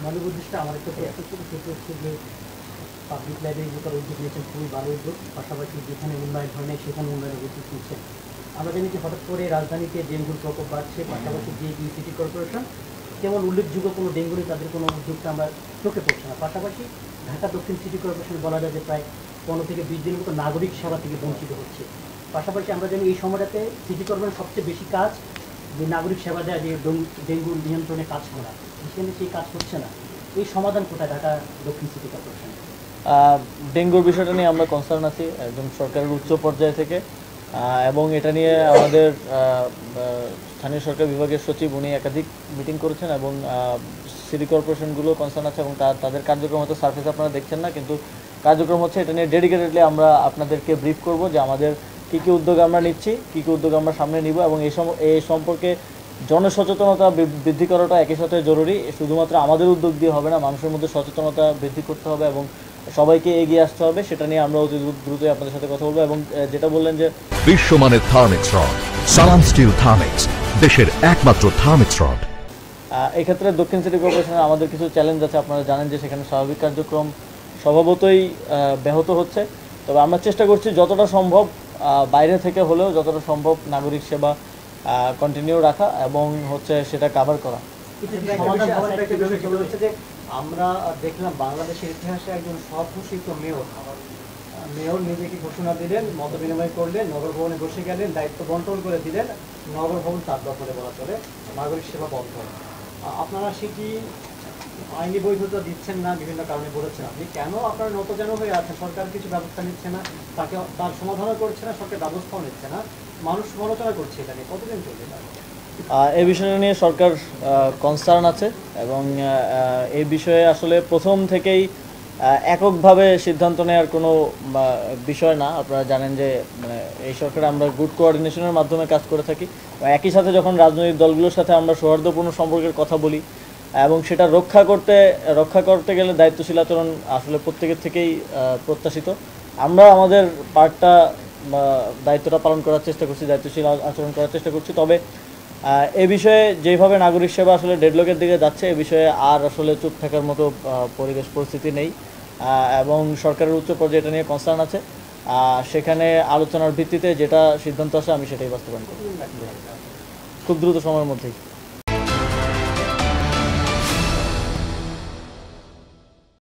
মূল উদ্দেশ্যটা আমার একটা প্রশ্ন ছিল, সেটা হচ্ছে যে পাবলিক লাইব্রেরি যে উদ্যোগ নিয়েছেন খুবই ভালো উদ্যোগ, পাশাপাশি যেখানে উন্নয়ন হয় না সেখানে উন্নয়নের উদ্যোগ নিচ্ছেন। আমরা জানি যে হঠাৎ করে রাজধানীতে ডেঙ্গুর প্রকোপ বাড়ছে, পাশাপাশি যে সিটি কর্পোরেশন তেমন উল্লেখযোগ্য কোনো ডেঙ্গু নেই, তাদের কোনো উদ্যোগটা আমরা চোখে পড়ছে না। পাশাপাশি ঢাকা দক্ষিণ সিটি কর্পোরেশন বলা যায় যে প্রায় 15 থেকে 20 দিনের মতো নাগরিক সেবা থেকে বঞ্চিত হচ্ছে। পাশাপাশি আমরা জানি এই সময়টাতে সিটি কর্পোরেশন সবচেয়ে বেশি কাজ যে নাগরিক সেবা দেয়, যে ডেঙ্গু নিয়ন্ত্রণে কাজ করা, সেখানে সেই কাজ হচ্ছে না। এই সমাধান কোথায় ঢাকা দক্ষিণ সিটি কর্পোরেশন? ডেঙ্গুর বিষয়টা নিয়ে আমরা কনসার্ন আছি একদম সরকারের উচ্চ পর্যায় থেকে, এবং এটা নিয়ে আমাদের স্থানীয় সরকার বিভাগের সচিব উনি একাধিক মিটিং করেছেন এবং সিটি কর্পোরেশনগুলো কনসার্ন আছে এবং তাদের কার্যক্রম হয়তো সার্ফেস আপনারা দেখছেন না, কিন্তু কার্যক্রম হচ্ছে। এটা নিয়ে ডেডিকেটেডলি আমরা আপনাদেরকে ব্রিফ করব যে আমাদের কী কী উদ্যোগ আমরা নিচ্ছি, কী কী উদ্যোগ আমরা সামনে নিব, এবং এই সম্পর্কে জনসচেতনতা বৃদ্ধি করাটা একই সাথে জরুরি। শুধুমাত্র আমাদের উদ্যোগ দিয়ে হবে না, মানুষের মধ্যে সচেতনতা বৃদ্ধি করতে হবে এবং সবাইকে এগিয়ে আসতে হবে। সেটা নিয়ে আমরা অতি দ্রুতই আপনাদের সাথে কথা বলবো। এবং যেটা বললেন যে বিশ্বমানের থার্মিক্স রড, সালাম স্টিল থার্মিক্স, দেশের একমাত্র থার্মিক্স রড। এক্ষেত্রে দক্ষিণ সিটি কর্পোরেশনে আমাদের কিছু চ্যালেঞ্জ আছে। আপনারা জানেন যে সেখানে স্বাভাবিক কার্যক্রম স্বভাবতই ব্যাহত হচ্ছে। তবে আমরা চেষ্টা করছি যতটা সম্ভব বাইরে থেকে হলেও যতটা সম্ভব নাগরিক সেবা কন্টিনিউ রাখা এবং সেটা কাভার করা। আমরা দেখলাম বাংলাদেশের ইতিহাসে একজন স্বঘোষিত মেয়র নিজেকে ঘোষণা দিলেন, মত বিনিময় করলেন, নগর ভবনে বসে গেলেন, দায়িত্ব বন্টন করে দিলেন, নগর ভবন তার দখলে বলা চলে, নাগরিক সেবা বন্ধ। আপনারা সেটি আইনি বৈধতা দিচ্ছেন না, বিভিন্ন কারণে বলেছেন। আপনি কেন আপনারা নতজানু হয়ে আছেন? সরকার কিছু ব্যবস্থা নিচ্ছে না, তার সমাধানও করছে না, সরকার ব্যবস্থাও নিচ্ছে না, মানুষ সমালোচনা করছে। এটা নিয়ে কতদিন চলবে? এই বিষয় নিয়ে সরকার কনসার্ন আছে এবং এই বিষয়ে আসলে প্রথম থেকেই এককভাবে সিদ্ধান্ত নেওয়ার কোনো বিষয় না। আপনারা জানেন যে এই সরকারে আমরা গুড কোঅর্ডিনেশনের মাধ্যমে কাজ করে থাকি। একই সাথে যখন রাজনৈতিক দলগুলোর সাথে আমরা সৌহার্দ্যপূর্ণ সম্পর্কের কথা বলি এবং সেটা রক্ষা করতে গেলে দায়িত্বশীল আচরণ আসলে প্রত্যেকের থেকেই প্রত্যাশিত। আমরা আমাদের পার্টটা দায়িত্বটা পালন করার চেষ্টা করছি, দায়িত্বশীল আচরণ করার চেষ্টা করছি। তবে এ বিষয়ে যেভাবে নাগরিক সেবা আসলে ডেডলকের দিকে যাচ্ছে, এ বিষয়ে আর আসলে চুপ থাকার মতো পরিবেশ পরিস্থিতি নেই এবং সরকারের উচ্চ পর্যায়ে এটা নিয়ে কনসার্ন আছে। সেখানে আলোচনার ভিত্তিতে যেটা সিদ্ধান্ত আসে আমি সেটাই বাস্তবায়ন করব খুব দ্রুত সময়ের মধ্যেই।